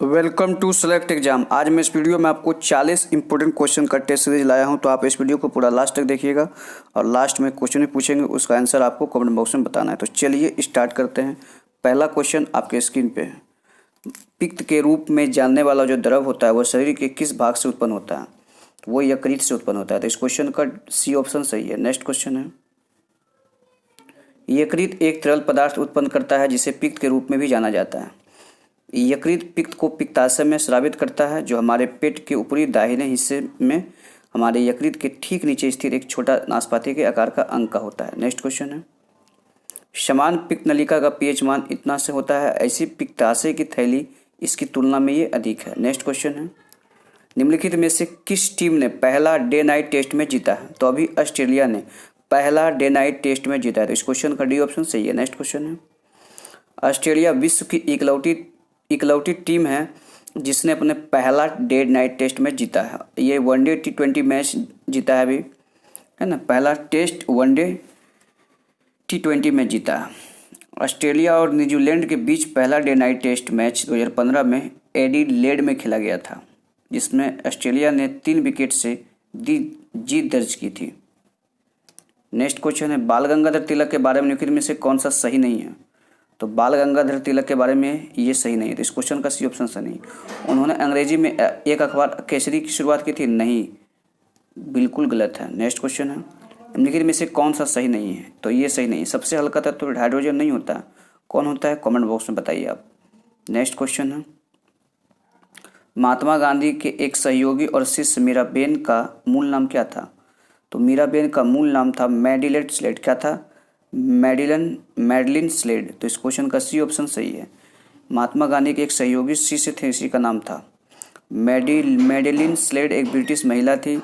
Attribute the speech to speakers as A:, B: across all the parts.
A: Welcome to select exam. आज मैं इस वीडियो में आपको 40 इंपॉर्टेंट क्वेश्चन का टेस्ट सीरीज लाया हूं, तो आप इस वीडियो को पूरा लास्ट तक देखिएगा और लास्ट में क्वेश्चन भी पूछेंगे, उसका आंसर आपको कमेंट बॉक्स में बताना है। तो चलिए स्टार्ट करते हैं। पहला क्वेश्चन आपके स्क्रीन पे है। पित्त के रूप में जानने वाला जो द्रव होता है वह शरीर के किस भाग से उत्पन्न होता है? वो यकृत से उत्पन्न होता है। तो इस क्वेश्चन का सी ऑप्शन सही है। नेक्स्ट क्वेश्चन है, यकृत एक तरल पदार्थ उत्पन्न करता है जिसे पित्त के रूप में भी जाना जाता है। यकृत पित्त को पित्ताशय में स्रावित करता है, जो हमारे पेट के ऊपरी दाहिने हिस्से में हमारे यकृत के ठीक नीचे स्थित एक छोटा नाशपाती के आकार का अंग का होता है। नेक्स्ट क्वेश्चन है, समान पित्त नलिका का पीएच मान इतना से होता है, ऐसी पित्ताशय की थैली इसकी तुलना में ये अधिक है। नेक्स्ट क्वेश्चन है, निम्नलिखित में से किस टीम ने पहला डे नाइट टेस्ट में जीता है? तो अभी ऑस्ट्रेलिया ने पहला डे नाइट टेस्ट में जीता है। तो इस क्वेश्चन का डी ऑप्शन सही है। नेक्स्ट क्वेश्चन है, ऑस्ट्रेलिया विश्व की इकलौती टीम है जिसने अपने पहला डे नाइट टेस्ट में जीता है। ये वनडे T20 मैच जीता है अभी, है ना। पहला टेस्ट वनडे T20 में जीता है। ऑस्ट्रेलिया और न्यूजीलैंड के बीच पहला डे नाइट टेस्ट मैच 2015 में एडिलेड में खेला गया था, जिसमें ऑस्ट्रेलिया ने 3 विकेट से जीत दर्ज की थी। नेक्स्ट क्वेश्चन है, बाल गंगाधर तिलक के बारे में निम्नलिखित में से कौन सा सही नहीं है? तो बाल गंगाधर तिलक के बारे में ये सही नहीं है। तो इस क्वेश्चन का सी ऑप्शन सही नहीं। उन्होंने अंग्रेजी में एक अखबार केसरी की शुरुआत की थी, नहीं, बिल्कुल गलत है। नेक्स्ट क्वेश्चन है, निम्नलिखित में से कौन सा सही नहीं है? तो ये सही नहीं है। सबसे हल्का तत्व तो हाइड्रोजन नहीं होता। कौन होता है? कमेंट बॉक्स में बताइए आप। नेक्स्ट क्वेश्चन है, महात्मा गांधी के एक सहयोगी और शिष्य मीराबेन का मूल नाम क्या था? तो मीराबेन का मूल नाम था मैडिलेट स्लेड। क्या था? Madeleine Slade. तो इस क्वेश्चन का सी ऑप्शन सही है। महात्मा गांधी के एक सहयोगी शिष्य थे, इसी का नाम था मैडलिन स्लेड। एक ब्रिटिश महिला थी,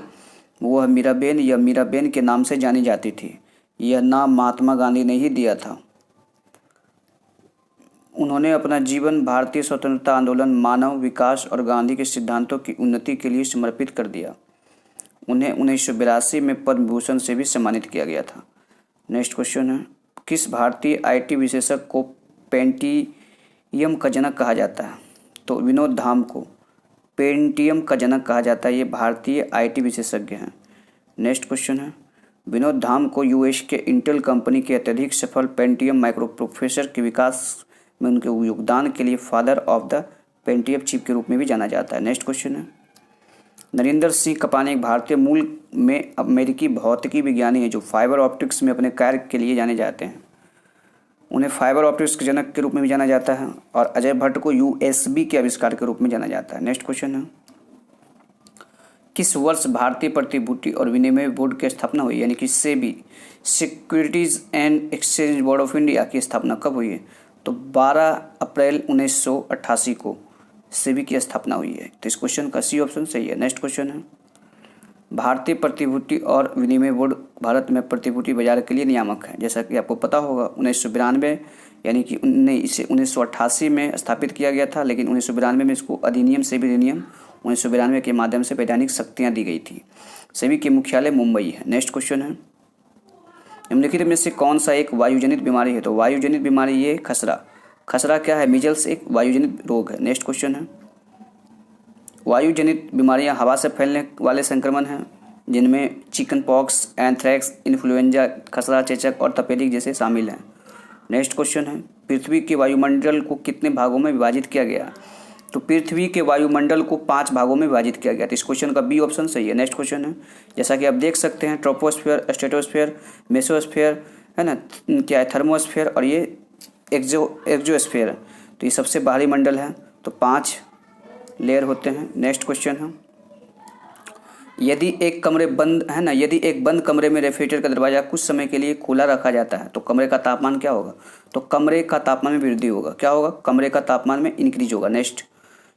A: वह मीराबेन या मीराबेन के नाम से जानी जाती थी। यह नाम महात्मा गांधी ने ही दिया था। उन्होंने अपना जीवन भारतीय स्वतंत्रता आंदोलन, मानव विकास और गांधी के सिद्धांतों की उन्नति के लिए समर्पित कर दिया। उन्हें 1982 में पद्म भूषण से भी सम्मानित किया गया था। नेक्स्ट क्वेश्चन है, किस भारतीय आईटी विशेषज्ञ को पेंटियम का जनक कहा जाता है? तो विनोद धाम को पेंटियम का जनक कहा जाता है। ये भारतीय आईटी विशेषज्ञ हैं। नेक्स्ट क्वेश्चन है, विनोद धाम को यूएस के इंटेल कंपनी के अत्यधिक सफल पेंटियम माइक्रोप्रोसेसर के विकास में उनके योगदान के लिए father of the Pentium chip के रूप में भी जाना जाता है। नेक्स्ट क्वेश्चन है, नरेंद्र सिंह कपानी एक भारतीय मूल में अमेरिकी भौतिकी विज्ञानी है जो फाइबर ऑप्टिक्स में अपने कार्य के लिए जाने जाते हैं। उन्हें फाइबर ऑप्टिक्स के जनक के रूप में भी जाना जाता है और अजय भट्ट को यूएसबी के आविष्कार के रूप में जाना जाता है। नेक्स्ट क्वेश्चन है, किस वर्ष भारतीय प्रतिभूति और विनिमय बोर्ड की स्थापना हुई? यानी कि SEBI, securities and exchange board of India की स्थापना कब हुई है? तो 12 अप्रैल 1988 को सेबी की स्थापना हुई है। तो इस क्वेश्चन का सी ऑप्शन सही है। नेक्स्ट क्वेश्चन है, भारतीय प्रतिभूति और विनिमय बोर्ड भारत में प्रतिभूति बाजार के लिए नियामक है। जैसा कि आपको पता होगा 1992 यानी कि इसे 1988 में स्थापित किया गया था, लेकिन 1992 में इसको अधिनियम सेबी अधिनियम 1992 के माध्यम से वैधानिक शक्तियाँ दी गई थी। सेबी के मुख्यालय मुंबई है। नेक्स्ट क्वेश्चन है, निम्नलिखित में से कौन सा एक वायुजनित बीमारी है? तो वायुजनित बीमारी ये खसरा क्या है? मिजल्स एक वायुजनित रोग है। नेक्स्ट क्वेश्चन है, वायुजनित बीमारियां हवा से फैलने वाले संक्रमण हैं, जिनमें चिकन पॉक्स, एंथ्रैक्स, इन्फ्लुएंजा, खसरा, चेचक और तपेदिक जैसे शामिल हैं। नेक्स्ट क्वेश्चन है, पृथ्वी के वायुमंडल को कितने भागों में विभाजित किया गया? तो पृथ्वी के वायुमंडल को 5 भागों में विभाजित किया गया। तो इस क्वेश्चन का बी ऑप्शन सही है। नेक्स्ट क्वेश्चन है, जैसा कि आप देख सकते हैं, ट्रोपोस्फीयर, स्ट्रेटोस्फीयर, मेसोस्फीयर, है ना, क्या है, थर्मोस्फीयर और ये एक्सोस्फीयर। तो ये सबसे बाहरी मंडल है, तो 5 लेयर होते हैं। नेक्स्ट क्वेश्चन है, यदि एक बंद कमरे में रेफ्रिजरेटर का दरवाजा कुछ समय के लिए खुला रखा जाता है तो कमरे का तापमान क्या होगा? तो कमरे का तापमान में वृद्धि होगा। क्या होगा? कमरे का तापमान में इंक्रीज होगा। नेक्स्ट,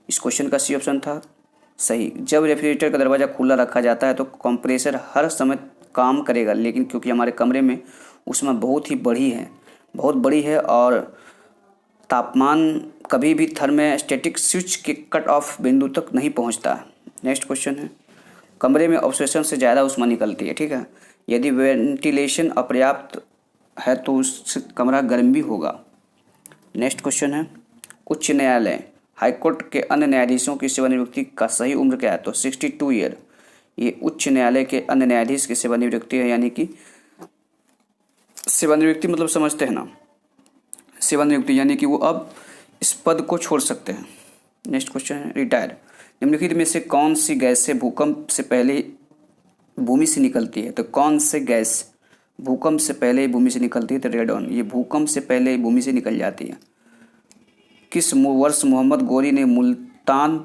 A: इस क्वेश्चन का सी ऑप्शन था सही। जब रेफ्रिजरेटर का दरवाजा खुला रखा जाता है तो कंप्रेसर हर समय काम करेगा, लेकिन क्योंकि हमारे कमरे में ऊष्मा बहुत बड़ी है और तापमान कभी भी थर्मोस्टेटिक स्विच के कट ऑफ बिंदु तक नहीं पहुंचता। नेक्स्ट क्वेश्चन है, कमरे में ऑब्जर्वेशन से ज़्यादा ऊष्मा निकलती है, ठीक है। यदि वेंटिलेशन अपर्याप्त है तो उससे कमरा गर्म भी होगा। नेक्स्ट क्वेश्चन है, उच्च न्यायालय हाईकोर्ट के अन्य न्यायाधीशों की सेवानिवृत्ति का सही उम्र क्या है? तो 62 ईयर। ये उच्च न्यायालय के अन्य न्यायाधीश की सेवानिवृत्ति है, यानी कि सेवानिवृत्ति मतलब समझते हैं ना, सेवानिवृत्ति यानी कि वो अब इस पद को छोड़ सकते हैं। नेक्स्ट क्वेश्चन है रिटायर। निम्नलिखित में से कौन सी गैस से भूकंप से पहले भूमि से निकलती है? तो कौन से गैस भूकंप से पहले भूमि से निकलती है? तो रेडॉन। ये भूकंप से पहले भूमि से निकल जाती है। किस वर्ष मोहम्मद गोरी ने मुल्तान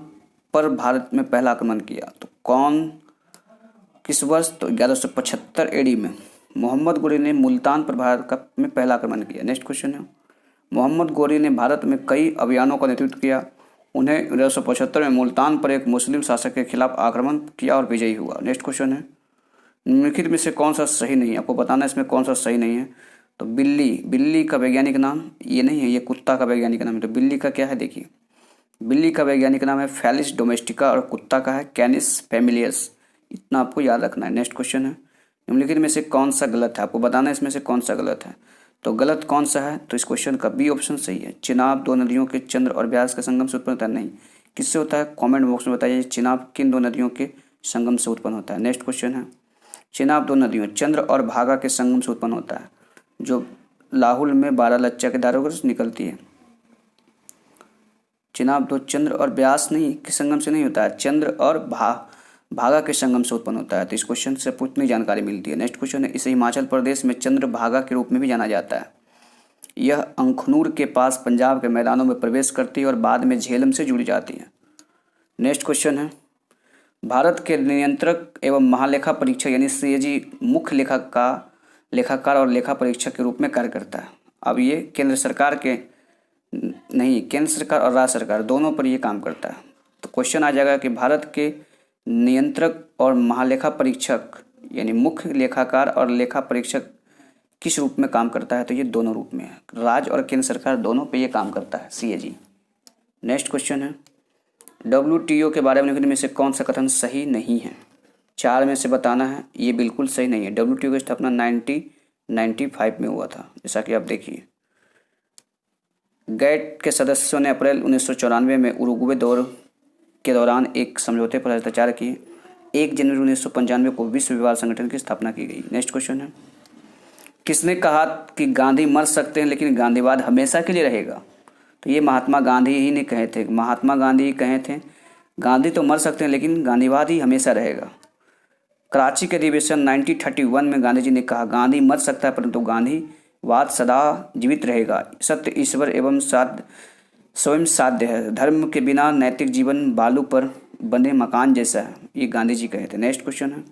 A: पर भारत में पहला आक्रमण किया? तो किस वर्ष? तो 1175 एडी में मोहम्मद गोरी ने मुल्तान पर भारत में पहला आक्रमण किया। नेक्स्ट क्वेश्चन है मोहम्मद गोरी ने भारत में कई अभियानों का नेतृत्व किया। उन्हें 1975 में मुल्तान पर एक मुस्लिम शासक के खिलाफ आक्रमण किया और विजयी हुआ। नेक्स्ट क्वेश्चन है निम्नलिखित में से कौन सा सही नहीं है? आपको बताना है इसमें कौन सा सही नहीं है। तो बिल्ली का वैज्ञानिक नाम ये नहीं है, ये कुत्ता का वैज्ञानिक नाम है। तो बिल्ली का क्या है? देखिए, बिल्ली का वैज्ञानिक नाम है फेलिस डोमेस्टिका और कुत्ता का है कैनिस फैमिलियस। इतना आपको याद रखना है। नेक्स्ट क्वेश्चन है निम्नलिखित में से कौन सा गलत है? आपको बताना है इसमें से कौन सा गलत है। तो गलत कौन सा है? तो इस क्वेश्चन का बी ऑप्शन सही है। चिनाब दो नदियों के चंद्र और ब्यास के संगम से उत्पन्न होता है। नहीं, किससे होता है? कमेंट बॉक्स में बताइए चिनाब किन दो नदियों के संगम से उत्पन्न होता है। नेक्स्ट क्वेश्चन है चिनाब दो नदियों चंद्र और भागा के संगम से उत्पन्न होता है, जो लाहुल में 12 लच्चा के दारों से निकलती है। चिनाब दो चंद्र और ब्यास नहीं के संगम से नहीं होता है, चंद्र और भागा के संगम से उत्पन्न होता है। तो इस क्वेश्चन से पूछनी जानकारी मिलती है। नेक्स्ट क्वेश्चन है इसे हिमाचल प्रदेश में चंद्र भागा के रूप में भी जाना जाता है। यह अंखनूर के पास पंजाब के मैदानों में प्रवेश करती है और बाद में झेलम से जुड़ी जाती है। नेक्स्ट क्वेश्चन है भारत के नियंत्रक एवं महालेखा परीक्षक यानी सीएजी मुख्य लेखाकार और लेखा परीक्षक के रूप में कार्य करता है। अब ये केंद्र सरकार और राज्य सरकार दोनों पर ये काम करता है। तो क्वेश्चन आ जाएगा कि भारत के नियंत्रक और महालेखा परीक्षक यानी मुख्य लेखाकार और लेखा परीक्षक किस रूप में काम करता है? तो ये दोनों रूप में है, राज्य और केंद्र सरकार दोनों पे ये काम करता है सीएजी। नेक्स्ट क्वेश्चन है WTO के बारे में से कौन सा कथन सही नहीं है? 4 में से बताना है। ये बिल्कुल सही नहीं है। WTO की स्थापना 1995 में हुआ था, जैसा कि आप देखिए। गैट के सदस्यों ने अप्रैल 1994 में उरुग्वे के दौरान एक समझौते पर हस्ताक्षर किए। 1 जनवरी 1995 को विश्व व्यापार संगठन की स्थापना की गई। नेक्स्ट क्वेश्चन है किसने कहा कि गांधी मर सकते हैं लेकिन गांधीवाद हमेशा के लिए रहेगा? तो ये महात्मा गांधी ही ने कहे थे। महात्मा गांधी ही कहे थे गांधी तो मर सकते हैं लेकिन गांधीवाद ही हमेशा रहेगा। कराची के अधिवेशन 1931 में गांधी जी ने कहा गांधी मर सकता है परंतु गांधीवाद सदा जीवित रहेगा। सत्य ईश्वर एवं स्वयं साध्य है। धर्म के बिना नैतिक जीवन बालू पर बने मकान जैसा है। ये गांधी जी कहे थे। नेक्स्ट क्वेश्चन है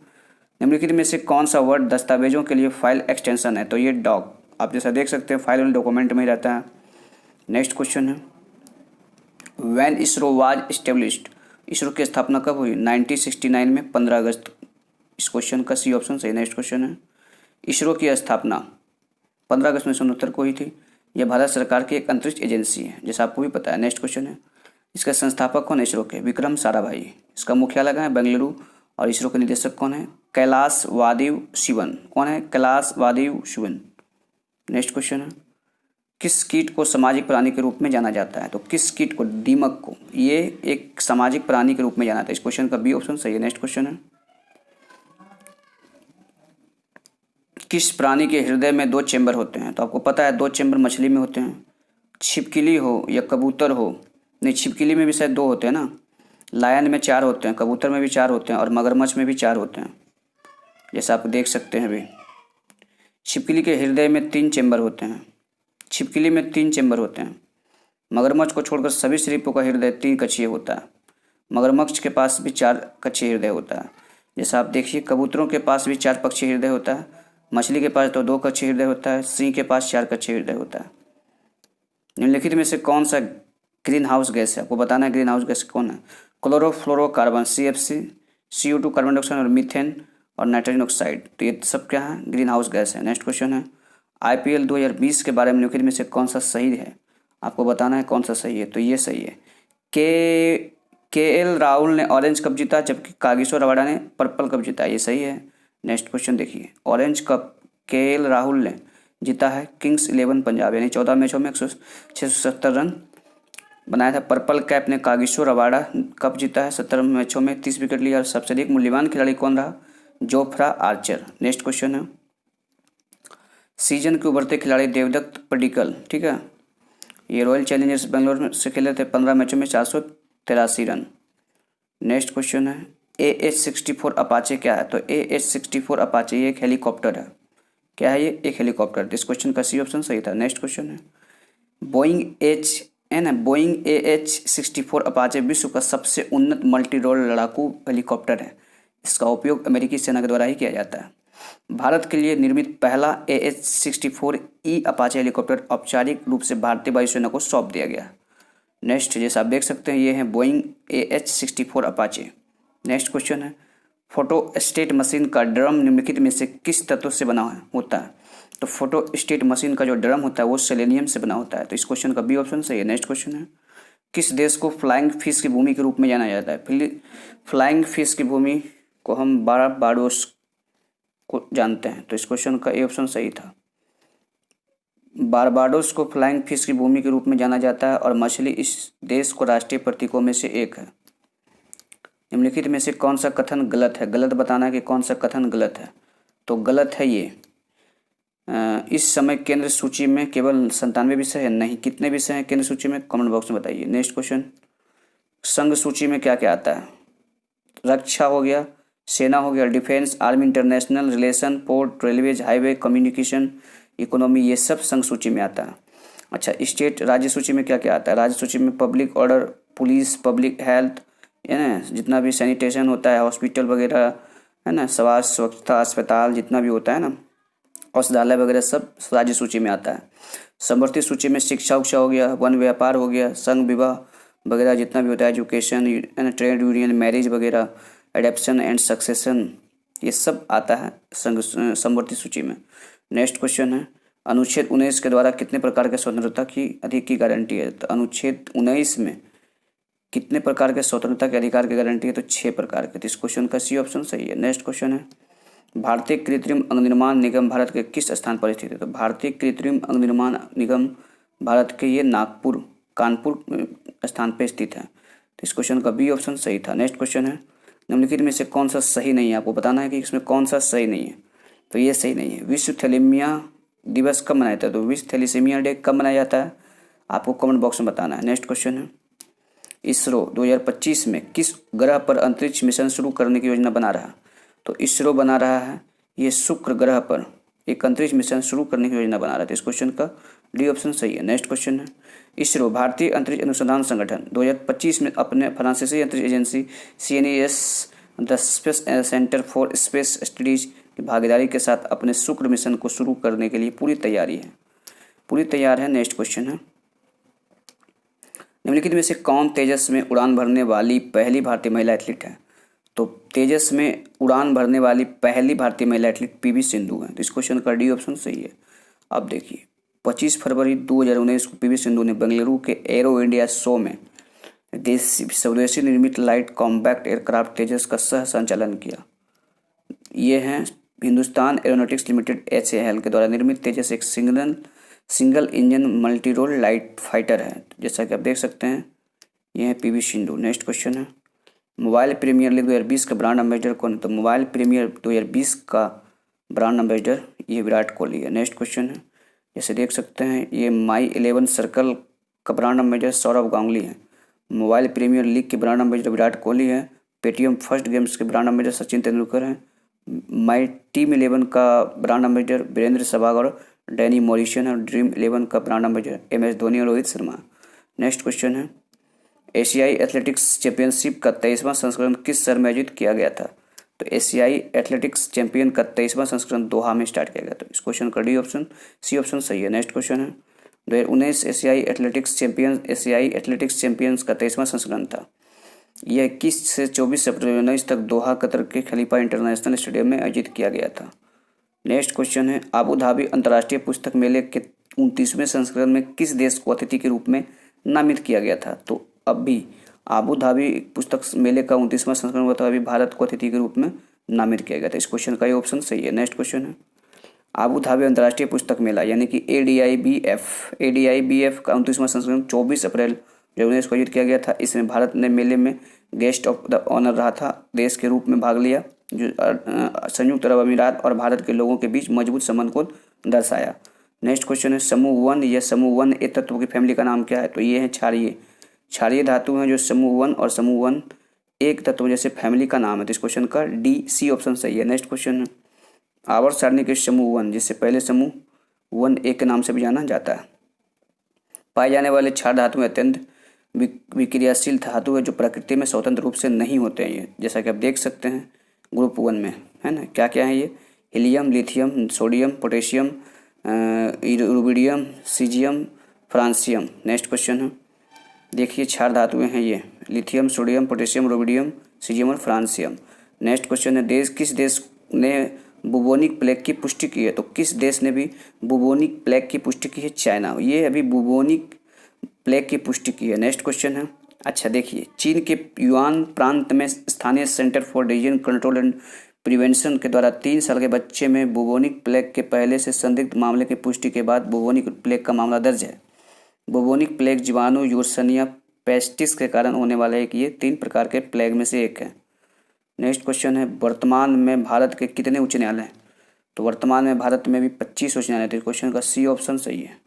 A: निम्नलिखित में से कौन सा वर्ड दस्तावेजों के लिए फाइल एक्सटेंशन है? तो ये डॉक। आप जैसा देख सकते हैं फाइल वाले डॉक्यूमेंट में ही रहता है। नेक्स्ट क्वेश्चन है when ISRO was established. ISRO की स्थापना कब हुई? 1969 में 15 अगस्त। इस क्वेश्चन का सी ऑप्शन सही। नेक्स्ट क्वेश्चन है इसरो की स्थापना 15 अगस्त 1969 को हुई थी। यह भारत सरकार की एक अंतरिक्ष एजेंसी है, जैसा आपको भी पता है। नेक्स्ट क्वेश्चन है इसके संस्थापक कौन है इसरो के? विक्रम साराभाई। इसका मुख्यालय कहाँ है? बेंगलुरु। और इसरो के निदेशक कौन है? कैलाश वादिव शिवन। कौन है? कैलाश वादिव शिवन। नेक्स्ट क्वेश्चन है किस कीट को सामाजिक प्राणी के रूप में जाना जाता है? तो किस कीट को? दीमक को। ये एक सामाजिक प्राणी के रूप में जाना जाता है। इस क्वेश्चन का बी ऑप्शन सही है। नेक्स्ट क्वेश्चन है किस प्राणी के हृदय में 2 चेंबर होते हैं? तो आपको पता है 2 चेंबर मछली में होते हैं। छिपकली हो या कबूतर हो, नहीं छिपकली में भी शायद 2 होते हैं ना, लायन में 4 होते हैं, कबूतर में भी 4 होते हैं और मगरमच्छ में भी 4 होते हैं, जैसा आप देख सकते हैं। अभी छिपकली के हृदय में 3 चेंबर होते हैं। छिपकली में 3 चेंबर होते हैं। मगरमच्छ को छोड़कर सभी शरीफों का हृदय 3 कक्षीय होता है। मगरमच्छ के पास भी 4 कक्षीय हृदय होता है। जैसा आप देखिए कबूतरों के पास भी 4 कक्षीय हृदय होता है। मछली के पास तो 2 कक्षीय हृदय होता है। सिंह के पास 4 कक्षीय हृदय होता है। निम्नलिखित में से कौन सा ग्रीन हाउस गैस है? आपको बताना है ग्रीन हाउस गैस कौन है? Chlorofluorocarbon CFC, CO2 carbon dioxide और मीथेन और नाइट्रोजन ऑक्साइड। तो ये सब क्या है? ग्रीन हाउस गैस है। नेक्स्ट क्वेश्चन है IPL 2020 के बारे में निम्नलिखित में से कौन सा सही है? आपको बताना है कौन सा सही है। तो ये सही है। KL राहुल ने ऑरेंज कप जीता जबकि कागिसो रबाडा ने पर्पल कप जीता। ये सही है। नेक्स्ट क्वेश्चन देखिए ऑरेंज कप KL राहुल ने जीता है किंग्स 11 पंजाब, यानी 14 मैचों में 670 रन बनाया था। पर्पल कैप ने कागिसो रबाडा कप जीता है, 17 मैचों में 30 विकेट लिया और सबसे अधिक मूल्यवान खिलाड़ी कौन रहा? Jofra Archer. नेक्स्ट क्वेश्चन है, सीजन के उभरते खिलाड़ी देवदत्त पडिक्कल, ठीक है, ये रॉयल चैलेंजर्स बेंगलोर से खेले थे, 15 मैचों में 483 रन। नेक्स्ट क्वेश्चन है, AH-64 अपाचे क्या है? तो AH-64 अपाचे ये एक हेलीकॉप्टर है। क्या है ये? एक हेलीकॉप्टर। इस क्वेश्चन का सी ऑप्शन सही था। नेक्स्ट क्वेश्चन है, बोइंग AH-64 अपाचे विश्व का सबसे उन्नत मल्टी रोल लड़ाकू हेलीकॉप्टर है। इसका उपयोग अमेरिकी सेना के द्वारा ही किया जाता है। भारत के लिए निर्मित पहला AH-64E अपाचे हेलीकॉप्टर औपचारिक रूप से भारतीय वायुसेना को सौंप दिया गया। नेक्स्ट, जैसा आप देख सकते हैं, ये है Boeing AH-64 Apache. Next question है, फोटोस्टेट मशीन का ड्रम निम्नलिखित में से किस तत्व से बना होता है? तो फोटोस्टेट मशीन का जो ड्रम होता है वो सेलेनियम से बना होता है। तो इस क्वेश्चन का बी ऑप्शन सही है। नेक्स्ट क्वेश्चन है, किस देश को फ्लाइंग फिश की भूमि के रूप में जाना जाता है? फ्लाइंग फिश की भूमि को हम बारबाडोस को जानते हैं। तो इस क्वेश्चन का ए ऑप्शन सही था। बारबाडोस को फ्लाइंग फिश की भूमि के रूप में जाना जाता है और मछली इस देश को राष्ट्रीय प्रतीकों में से एक है। निम्नलिखित में से कौन सा कथन गलत है? गलत बताना है कि कौन सा कथन गलत है। तो गलत है ये, इस समय केंद्र सूची में केवल 97 विषय है। नहीं, कितने विषय हैं केंद्र सूची में? कमेंट बॉक्स में बताइए। नेक्स्ट क्वेश्चन, संघ सूची में क्या क्या आता है? रक्षा हो गया, सेना हो गया, defence, army, international relation, port, railways, highway, communication, economy, ये सब संघ सूची में आता है। अच्छा, स्टेट राज्य सूची में क्या क्या आता है? राज्य सूची में public order, police, public health, है ना, जितना भी सैनिटेशन होता है, हॉस्पिटल वगैरह, है ना, स्वास्थ्य स्वच्छता, अस्पताल जितना भी होता है ना, औषधालय वगैरह, सब राज्य सूची में आता है। समवर्ती सूची में शिक्षा उक्षा हो गया, वन व्यापार हो गया, संघ विवाह वगैरह जितना भी होता है, एजुकेशन, ट्रेड यूनियन, मैरिज वगैरह, एडेप्शन एंड सक्सेशन, ये सब आता है संघ समवर्ती सूची में। नेक्स्ट क्वेश्चन है, अनुच्छेद 19 के द्वारा कितने प्रकार के स्वतंत्रता की अधिक की गारंटी है? तो अनुच्छेद 19 में कितने प्रकार के स्वतंत्रता के अधिकार की गारंटी है? तो 6 प्रकार के। तो इस क्वेश्चन का सी ऑप्शन सही है। नेक्स्ट क्वेश्चन है, भारतीय कृत्रिम अंग निर्माण निगम भारत के किस स्थान पर स्थित है? तो भारतीय कृत्रिम अंग निर्माण निगम भारत के ये नागपुर, कानपुर स्थान पर स्थित है। तो इस क्वेश्चन का बी ऑप्शन सही था। नेक्स्ट क्वेश्चन है, निम्नलिखित में से कौन सा सही नहीं है? आपको बताना है कि इसमें कौन सा सही नहीं है। तो ये सही नहीं है। विश्व थैलेसीमिया दिवस कब मनाया जाता है? तो विश्व थैलेसीमिया डे कब मनाया जाता है? आपको कमेंट बॉक्स में बताना है। नेक्स्ट क्वेश्चन है, इसरो 2025 में किस ग्रह पर अंतरिक्ष मिशन शुरू करने की योजना बना रहा है? तो इसरो बना रहा है ये शुक्र ग्रह पर एक अंतरिक्ष मिशन शुरू करने की योजना बना रहा है। तो इस क्वेश्चन का डी ऑप्शन सही है। नेक्स्ट क्वेश्चन है, इसरो भारतीय अंतरिक्ष अनुसंधान संगठन 2025 में अपने फ्रांसीसी अंतरिक्ष agency CNES the space centre for space studies की भागीदारी के साथ अपने शुक्र मिशन को शुरू करने के लिए पूरी तैयार है। नेक्स्ट क्वेश्चन है, निम्नलिखित में से कौन तेजस में उड़ान भरने वाली पहली भारतीय महिला एथलीट है? तो तेजस में उड़ान भरने वाली पहली भारतीय महिला एथलीट PV सिंधु है। तो इस क्वेश्चन का डी ऑप्शन सही है। अब देखिए, 25 फरवरी 2019 को PV सिंधु ने बेंगलुरु के एरो इंडिया शो में स्वदेशी निर्मित लाइट कॉम्पैक्ट एयरक्राफ्ट तेजस का सह संचालन किया। ये हैं हिंदुस्तान एरोनॉटिक्स लिमिटेड HAL के द्वारा निर्मित तेजस एक single engine multi role light fighter है। जैसा कि आप देख सकते हैं, ये है PV सिंधु। नेक्स्ट क्वेश्चन है, मोबाइल प्रीमियर लीग 2020 का ब्रांड एम्बेसडर कौन है? तो मोबाइल प्रीमियर 2020 का ब्रांड एम्बेसडर ये विराट कोहली है। नेक्स्ट क्वेश्चन है, जैसे देख सकते हैं, ये माई 11 सर्कल का ब्रांड एम्बेसडर सौरभ गांगुली है। मोबाइल प्रीमियर लीग के ब्रांड एम्बेसडर विराट कोहली है। पेटीएम फर्स्ट गेम्स के ब्रांड एम्बेसडर सचिन तेंदुलकर हैं। माई टीम 11 का ब्रांड एम्बेसडर वीरेंद्र सहवाग और डैनी मॉरिसन है। ड्रीम 11 का ब्रांड एम्बेसडर MS धोनी और रोहित शर्मा। नेक्स्ट क्वेश्चन है, एशियाई एथलेटिक्स चैंपियनशिप का 23वां संस्करण किस शहर में आयोजित किया गया था? तो एशियाई एथलेटिक्स चैंपियन का 23वां संस्करण दोहा में स्टार्ट किया गया था। इस क्वेश्चन का सी ऑप्शन सही है। नेक्स्ट क्वेश्चन है, 2019 एशियाई एथलेटिक्स चैंपियंस का 23वां संस्करण था। यह 21 से 24 अप्रैल 2019 तक दोहा कतर के खलीफा इंटरनेशनल स्टेडियम में आयोजित किया गया था। नेक्स्ट क्वेश्चन है, आबू धाबी अंतर्राष्ट्रीय पुस्तक मेले के 29वें संस्करण में किस देश को अतिथि के रूप में नामित किया गया था? तो अभी आबू धाबी पुस्तक मेले का 29वां संस्करण हुआ था, अभी भारत को अतिथि के रूप में नामित किया गया था। इस क्वेश्चन का ये ऑप्शन सही है। नेक्स्ट क्वेश्चन है, आबू धाबी अंतर्राष्ट्रीय पुस्तक मेला यानी कि ADIBF का 29वां संस्करण 24 अप्रैल जो यूनेस्को आयोजित किया गया था। इसमें भारत ने मेले में गेस्ट ऑफ द ऑनर रहा था, देश के रूप में भाग लिया, जो संयुक्त अरब अमीरात और भारत के लोगों के बीच मजबूत संबंध को दर्शाया। नेक्स्ट क्वेश्चन है समूह वन या समूह वन ए तत्वों की फैमिली का नाम क्या है? तो ये है क्षारीय। क्षारीय धातु हैं जो समूह वन और समूह वन एक तत्व जैसे फैमिली का नाम है। तो इस क्वेश्चन का डी सी ऑप्शन सही है। नेक्स्ट क्वेश्चन है आवर्त सारणी के समूह वन, जिससे पहले समूह वन ए के नाम से भी जाना जाता है। पाए जाने वाले क्षार धातु में अत्यंत विक्रियाशील धातु है जो प्रकृति में स्वतंत्र रूप से नहीं होते हैं। ये जैसा कि आप देख सकते हैं ग्रुप वन में, है ना। क्या क्या है ये? Helium, lithium, sodium, potassium, rubidium, caesium, francium. Next question है, देखिए क्षार धातुएं हैं ये lithium, sodium, potassium, rubidium, caesium और फ्रांसियम। नेक्स्ट क्वेश्चन है किस देश ने बुबोनिक प्लेग की पुष्टि की है? तो किस देश ने भी बुबोनिक प्लेग की पुष्टि की है? चाइना। ये अभी बुबोनिक प्लेग की पुष्टि की है। नेक्स्ट क्वेश्चन है, अच्छा देखिए, चीन के युआन प्रांत में स्थानीय centre for disease control and prevention के द्वारा 3 साल के बच्चे में बुबोनिक प्लेग के पहले से संदिग्ध मामले की पुष्टि के बाद बुबोनिक प्लेग का मामला दर्ज है। बुबोनिक प्लेग जीवाणु यूर्सनिया पेस्टिस के कारण होने वाला एक ये 3 प्रकार के प्लेग में से एक है। नेक्स्ट क्वेश्चन है वर्तमान में भारत के कितने उच्च न्यायालय हैं? तो वर्तमान में भारत में भी 25 उच्च न्यायालय। तो क्वेश्चन का सी ऑप्शन सही है।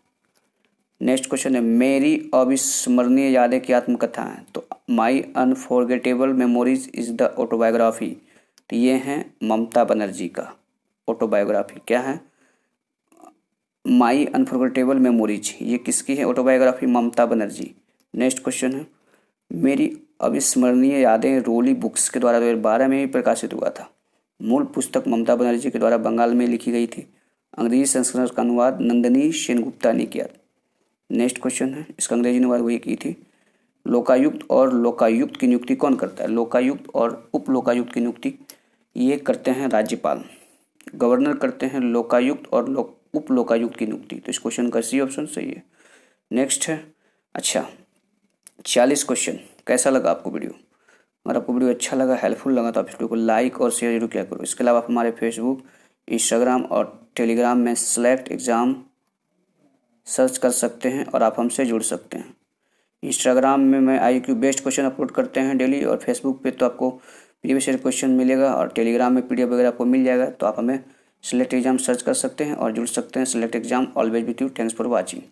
A: नेक्स्ट क्वेश्चन है मेरी अविस्मरणीय यादें की आत्मकथा है। तो my unforgettable memories is the autobiography. तो ये है ममता बनर्जी का ऑटोबायोग्राफी। क्या है? माई अनफॉरगेटेबल मेमोरीज, ये किसकी है autobiography? Mamata Banerjee. Next question है मेरी अविस्मरणीय यादें रोली बुक्स के द्वारा 2012 में ही प्रकाशित हुआ था। मूल पुस्तक ममता बनर्जी के द्वारा बंगाल में लिखी गई थी। अंग्रेजी संस्करण का अनुवाद नंदिनी सेनगुप्ता ने किया। नेक्स्ट क्वेश्चन है, इसका अंग्रेजी अनुवाद वही की थी। लोकायुक्त और लोकायुक्त की नियुक्ति कौन करता है? लोकायुक्त और उप लोकायुक्त की नियुक्ति ये करते हैं राज्यपाल। गवर्नर करते हैं लोकायुक्त और उप लोकायुक्त की नियुक्ति। तो इस क्वेश्चन का सी ऑप्शन सही है। नेक्स्ट है, अच्छा 40 क्वेश्चन। कैसा लगा आपको वीडियो? अगर आपको वीडियो अच्छा लगा, हेल्पफुल लगा तो आप इस वीडियो को लाइक और शेयर जरूर किया करो। इसके अलावा आप हमारे फेसबुक, इंस्टाग्राम और टेलीग्राम में सेलेक्ट एग्ज़ाम सर्च कर सकते हैं और आप हमसे जुड़ सकते हैं। इंस्टाग्राम में मैं IQ बेस्ड क्वेश्चन अपलोड करते हैं डेली, और फेसबुक पे तो आपको प्रीवियस ईयर क्वेश्चन मिलेगा, और टेलीग्राम में PDF वगैरह आपको मिल जाएगा। तो आप हमें सेलेक्ट एग्ज़ाम सर्च कर सकते हैं और जुड़ सकते हैं। Select exam always with you. Thanks for watching.